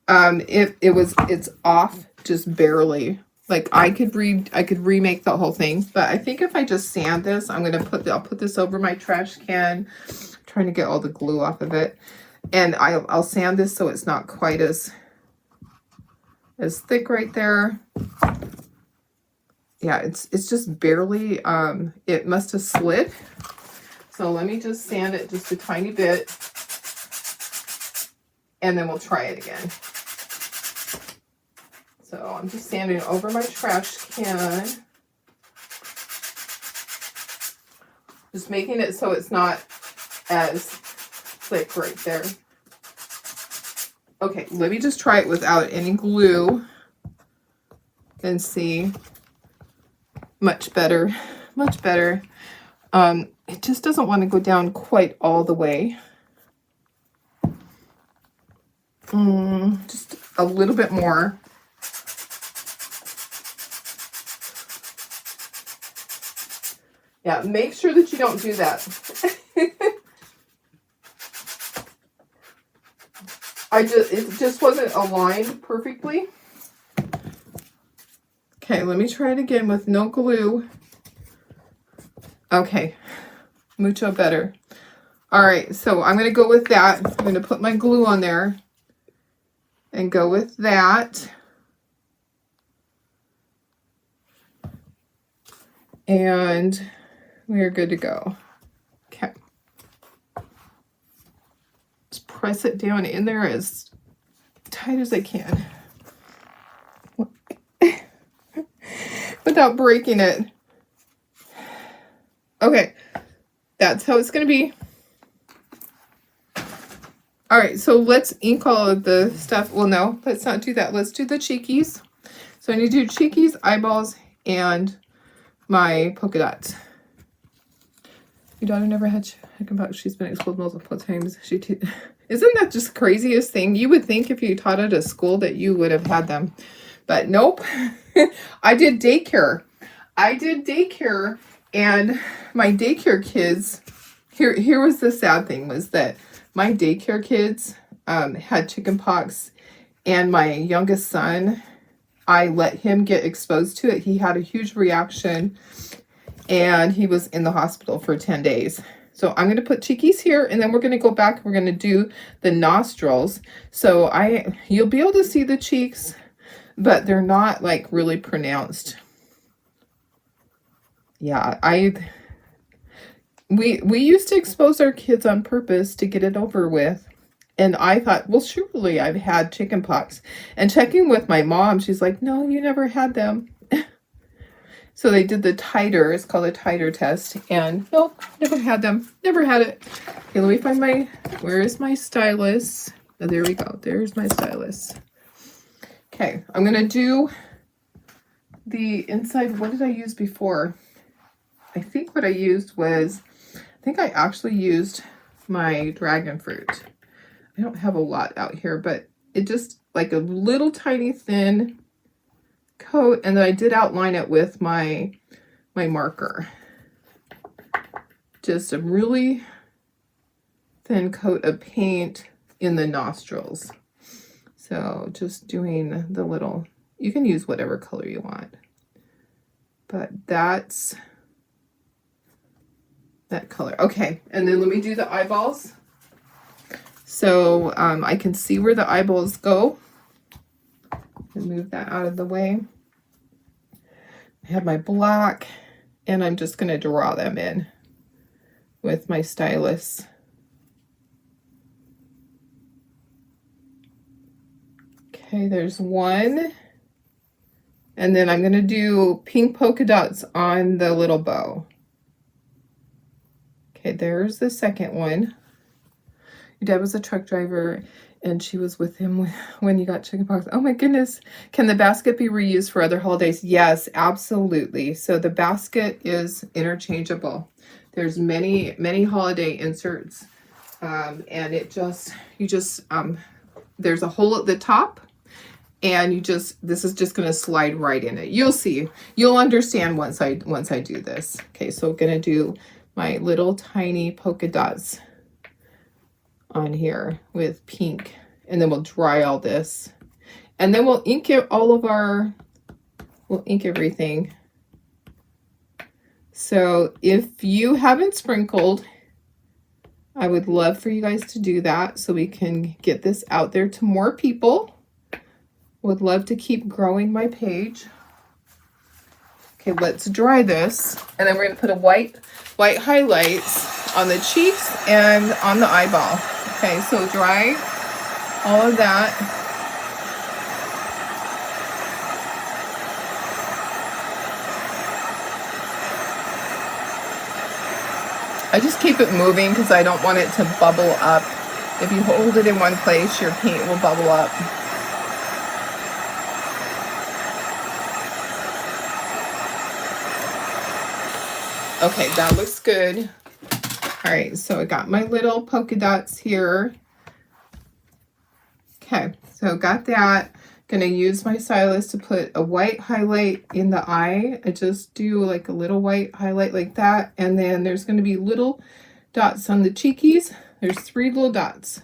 It's off just barely. Like I could remake the whole thing, but I think if I just sand this, I'll put this over my trash can, trying to get all the glue off of it. And I'll sand this so it's not quite as thick right there. Yeah, it's just barely, it must have slid. So let me just sand it just a tiny bit, and then we'll try it again. So I'm just sanding over my trash can. Just making it so it's not as thick right there. Okay, let me just try it without any glue and see. Much better, much better. It just doesn't want to go down quite all the way. Just a little bit more. Yeah, make sure that you don't do that. It just wasn't aligned perfectly. Okay, let me try it again with no glue. Okay, mucho better. All right, so I'm going to go with that. I'm going to put my glue on there and go with that. And we are good to go. Okay. Just press it down in there as tight as I can. Without breaking it. Okay, that's how it's going to be. All right, so let's ink all of the stuff. Well, no, let's not do that. Let's do the cheekies. So I need to do cheekies, eyeballs, and my polka dots. Your daughter never had chickenpox. She's been exposed multiple times. Isn't that just the craziest thing? You would think if you taught at a school that you would have had them. But nope. I did daycare. And my daycare kids, here was the sad thing, was that my daycare kids had chickenpox, and my youngest son, I let him get exposed to it. He had a huge reaction, and he was in the hospital for 10 days. So I'm going to put cheekies here, and then we're going to go back. We're going to do the nostrils. So you'll be able to see the cheeks, but they're not like really pronounced. Yeah, we used to expose our kids on purpose to get it over with. And I thought, well, surely I've had chickenpox. And checking with my mom, she's like, no, you never had them. So they did the titer. It's called a titer test. And nope, never had them. Never had it. Okay, let me find where is my stylus? Oh, there we go. There's my stylus. Okay, I'm going to do the inside. What did I use before? I think what I used was, I think I actually used my dragon fruit. I don't have a lot out here, but it just like a little tiny thin coat, and then I did outline it with my marker. Just a really thin coat of paint in the nostrils. So just doing the little, you can use whatever color you want, but that's that color. Okay, and then let me do the eyeballs. So I can see where the eyeballs go. And move that out of the way. I have my black, and I'm just going to draw them in with my stylus. Okay, there's one. And then I'm going to do pink polka dots on the little bow. Okay, there's the second one. Your dad was a truck driver, and she was with him when you got chickenpox. Oh my goodness. Can the basket be reused for other holidays? Yes, absolutely. So the basket is interchangeable. There's many holiday inserts, and there's a hole at the top, and this is just going to slide right in it. You'll see. You'll understand once I do this. Okay, so I'm going to do my little tiny polka dots on here with pink, and then we'll dry all this And then we'll ink it we'll ink everything. So if you haven't sprinkled, I would love for you guys to do that so we can get this out there to more people. Would love to keep growing my page. Okay, let's dry this. And then we're gonna put a white highlights on the cheeks and on the eyeball. Okay, so dry all of that. I just keep it moving because I don't want it to bubble up. If you hold it in one place, your paint will bubble up. Okay, that looks good. All right, so I got my little polka dots here. Okay, so got that. Gonna use my stylus to put a white highlight in the eye. I just do like a little white highlight like that. And then there's gonna be little dots on the cheekies. There's 3 little dots.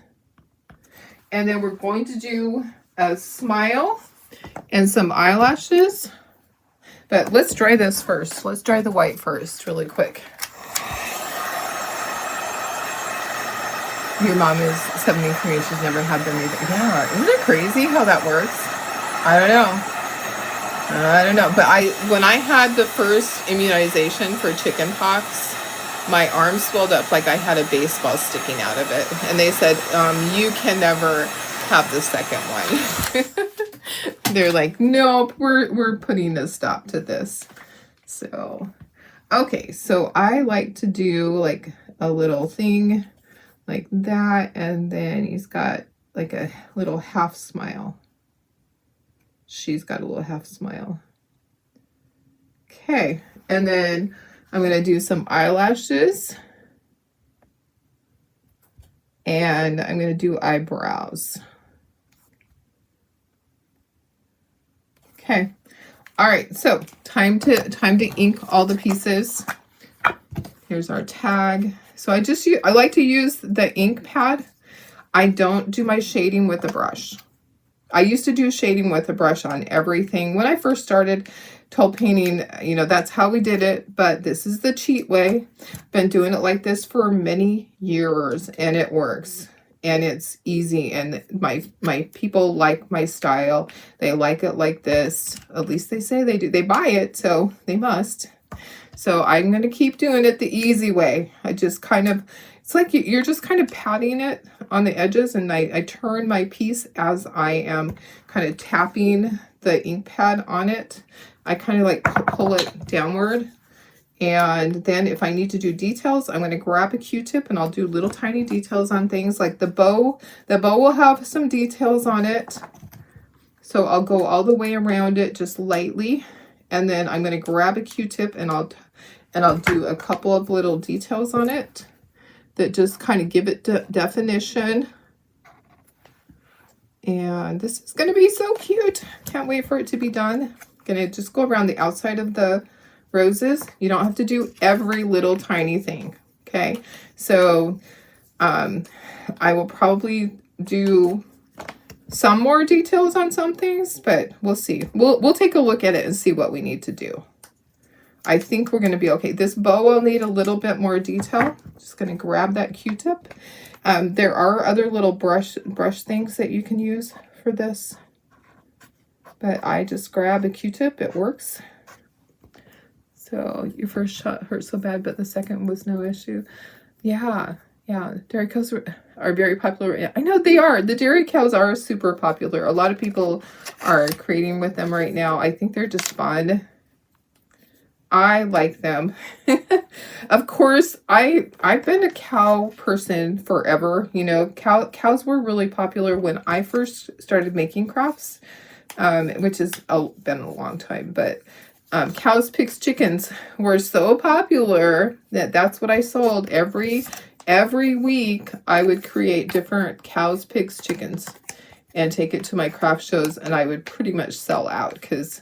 And then we're going to do a smile and some eyelashes. But let's dry this first. Let's dry the white first really quick. Your mom is 73. She's never had them either. Yeah, isn't it crazy how that works? I don't know. But when I had the first immunization for chicken pox, my arm swelled up like I had a baseball sticking out of it. And they said, you can never have the second one. They're like, nope, we're putting a stop to this. So, okay, so I like to do like a little thing like that, and then he's got like a little half smile. She's got a little half smile. Okay, and then I'm gonna do some eyelashes, and I'm gonna do eyebrows. Okay, all right, so time to ink all the pieces. Here's our tag. So I like to use the ink pad. I don't do my shading with a brush. I used to do shading with a brush on everything. When I first started toll painting, you know, that's how we did it, but this is the cheat way. Been doing it like this for many years, and it works. And it's easy, and my people like my style. They like it like this. At least they say they do. They buy it, so they must. So I'm going to keep doing it the easy way. I just kind of, it's like you're just kind of patting it on the edges, and I turn my piece as I am kind of tapping the ink pad on it. I kind of like pull it downward. And then if I need to do details, I'm going to grab a Q-tip and I'll do little tiny details on things like the bow. The bow will have some details on it. So I'll go all the way around it just lightly. And then I'm going to grab a Q-tip and I'll do a couple of little details on it that just kind of give it definition. And this is going to be so cute. Can't wait for it to be done. Going to just go around the outside of the roses. You don't have to do every little tiny thing. Okay. So, I will probably do some more details on some things, but we'll see. We'll take a look at it and see what we need to do. I think we're going to be okay. This bow will need a little bit more detail. Just going to grab that Q-tip. There are other little brush things that you can use for this, but I just grab a Q-tip. It works. So your first shot hurt so bad, but the second was no issue. Yeah. Dairy cows are very popular. I know they are. The dairy cows are super popular. A lot of people are creating with them right now. I think they're just fun. I like them. Of course, I've been a cow person forever. You know, cows were really popular when I first started making crafts, which has been a long time, but cows, pigs, chickens were so popular that's what I sold. Every week I would create different cows, pigs, chickens and take it to my craft shows, and I would pretty much sell out because,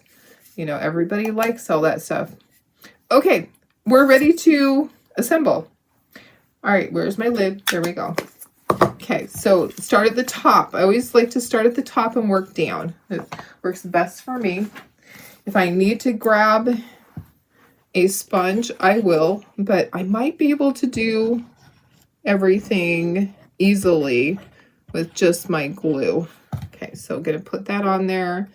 you know, everybody likes all that stuff. Okay, we're ready to assemble. All right, where's my lid? There we go. Okay. Okay, so start at the top. I always like to start at the top and work down. It works best for me. If I need to grab a sponge, I will, but I might be able to do everything easily with just my glue. Okay, so I'm gonna put that on there,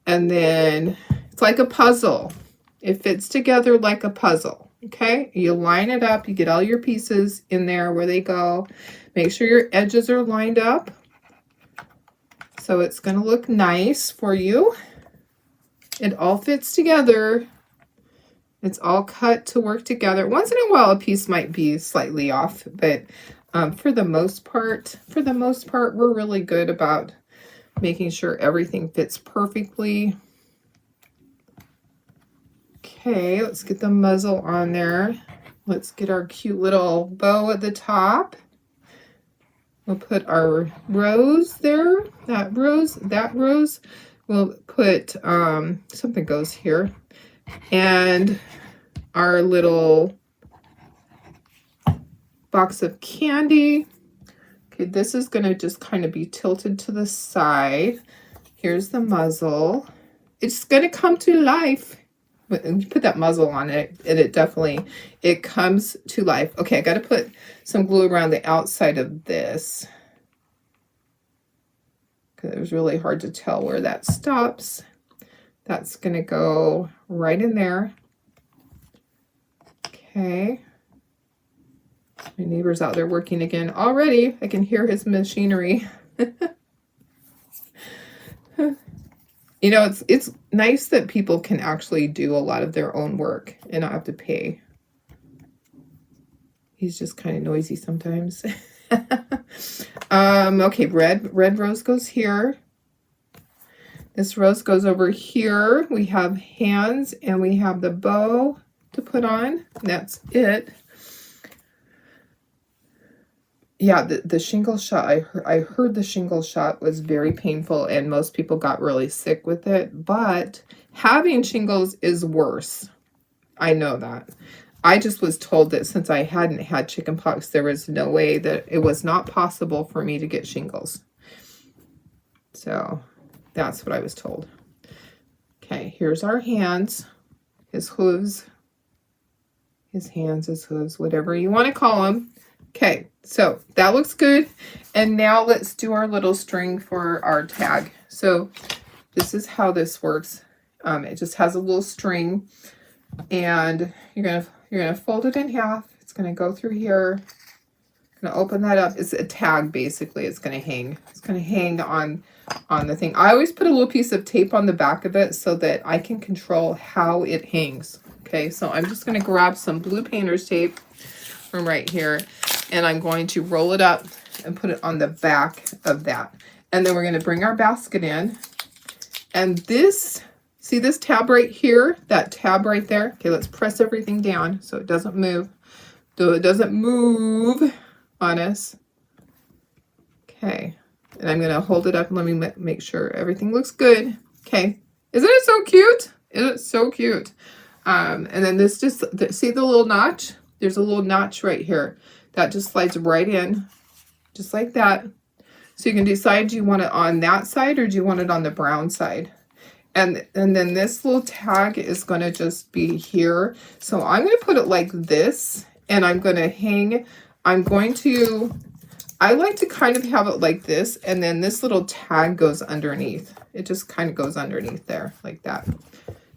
and then it's like a puzzle. It fits together like a puzzle. Okay, you line it up, you get all your pieces in there where they go. Make sure your edges are lined up so it's gonna look nice for you. It all fits together. It's all cut to work together. Once in a while, a piece might be slightly off, but for the most part, we're really good about making sure everything fits perfectly. Okay, let's get the muzzle on there. Let's get our cute little bow at the top. We'll put our rose there, that rose. We'll put, something goes here. And our little box of candy. Okay, this is going to just kind of be tilted to the side. Here's the muzzle. It's going to come to life. When you put that muzzle on it, and it comes to life. Okay, I got to put some glue around the outside of this, because it was really hard to tell where that stops. That's going to go right in there. Okay. My neighbor's out there working again already. I can hear his machinery. You know, it's nice that people can actually do a lot of their own work and not have to pay. He's just kind of noisy sometimes. Okay, red rose goes here. This rose goes over here. We have hands and we have the bow to put on. That's it. Yeah, the shingle shot, I heard the shingle shot was very painful and most people got really sick with it, but having shingles is worse. I know that. I just was told that since I hadn't had chickenpox, there was no way that it was not possible for me to get shingles. So that's what I was told. Okay, here's our hands, his hooves, his hands, his hooves, whatever you want to call them. Okay, so that looks good. And now let's do our little string for our tag. So this is how this works. It just has a little string, and you're gonna fold it in half. It's gonna go through here. Gonna open that up. It's a tag basically. It's gonna hang. It's gonna hang on the thing. I always put a little piece of tape on the back of it so that I can control how it hangs. Okay, so I'm just gonna grab some blue painter's tape from right here, and I'm going to roll it up and put it on the back of that. And then we're going to bring our basket in. And this, see this tab right here? That tab right there? Okay, let's press everything down so it doesn't move. So it doesn't move on us. Okay, and I'm going to hold it up and let me make sure everything looks good. Okay, isn't it so cute? Isn't it so cute? And then this just, see the little notch? There's a little notch right here. That just slides right in, just like that. So you can decide, do you want it on that side or do you want it on the brown side? And then this little tag is going to just be here. So I'm going to put it like this, and I'm going to hang, I like to kind of have it like this, and then this little tag goes underneath. It just kind of goes underneath there, like that.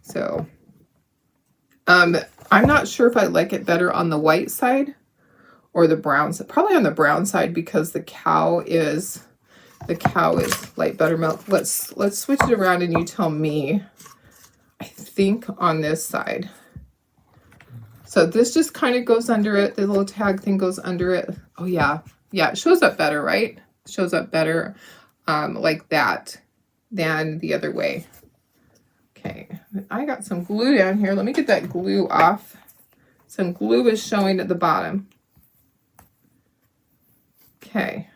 So, I'm not sure if I like it better on the white side or the brown side. Probably on the brown side because the cow is light buttermilk. Let's switch it around and you tell me. I think on this side. So this just kind of goes under it. The little tag thing goes under it. Oh yeah. Yeah, it shows up better, right? It shows up better like that than the other way. Okay, I got some glue down here. Let me get that glue off. Some glue is showing at the bottom. Okay.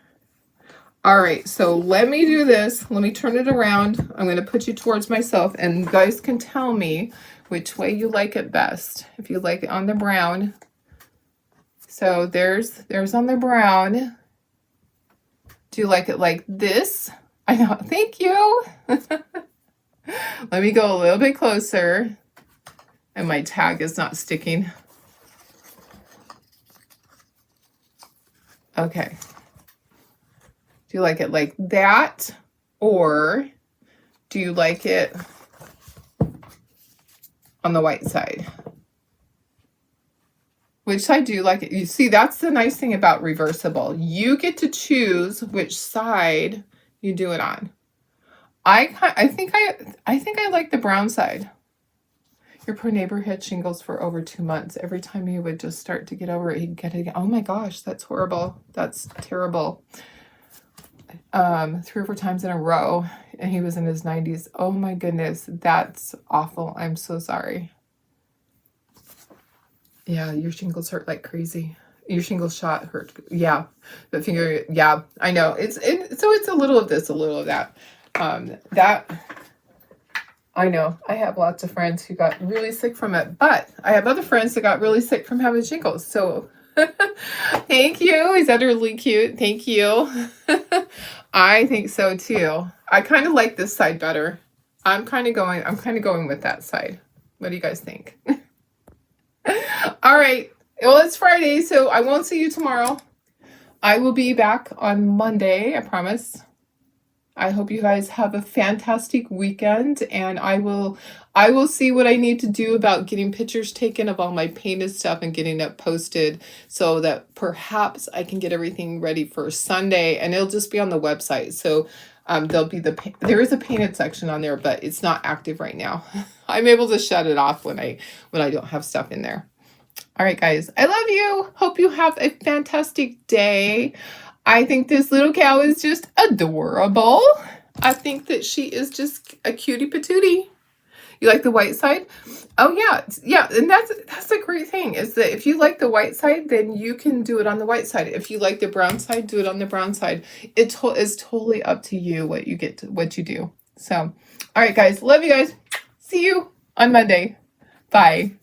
All right, so let me do this. Let me turn it around. I'm going to put you towards myself, and you guys can tell me which way you like it best. If you like it on the brown. So there's on the brown. Do you like it like this? I know, thank you. Let me go a little bit closer. And my tag is not sticking. Okay. Do you like it like that? Or do you like it on the white side? Which side do you like it? You see, that's the nice thing about reversible. You get to choose which side you do it on. I think I like the brown side. Your poor neighbor had shingles for over 2 months. Every time he would just start to get over it, he'd get it again. Oh my gosh, that's horrible. That's terrible. 3 or 4 times in a row, and he was in his 90s. Oh my goodness, that's awful. I'm so sorry. Yeah, your shingles hurt like crazy. Your shingles shot hurt. Yeah, the finger. Yeah, I know. So it's a little of this, a little of that. That I know. I have lots of friends who got really sick from it, but I have other friends that got really sick from having shingles. So thank you. He's utterly cute. Thank you. I think so too. I kind of like this side better. I'm kind of going with that side. What do you guys think? All right. Well, it's Friday, so I won't see you tomorrow. I will be back on Monday, I promise. I hope you guys have a fantastic weekend, and I will see what I need to do about getting pictures taken of all my painted stuff and getting it posted so that perhaps I can get everything ready for Sunday, and it'll just be on the website. So there'll be there is a painted section on there, but it's not active right now. I'm able to shut it off when I don't have stuff in there. All right, guys, I love you. Hope you have a fantastic day. I think this little cow is just adorable. I think that she is just a cutie patootie. You like the white side? Oh yeah, yeah, and that's a great thing, is that if you like the white side, then you can do it on the white side. If you like the brown side, do it on the brown side. It is totally up to you what you do. So, all right, guys, love you guys. See you on Monday. Bye.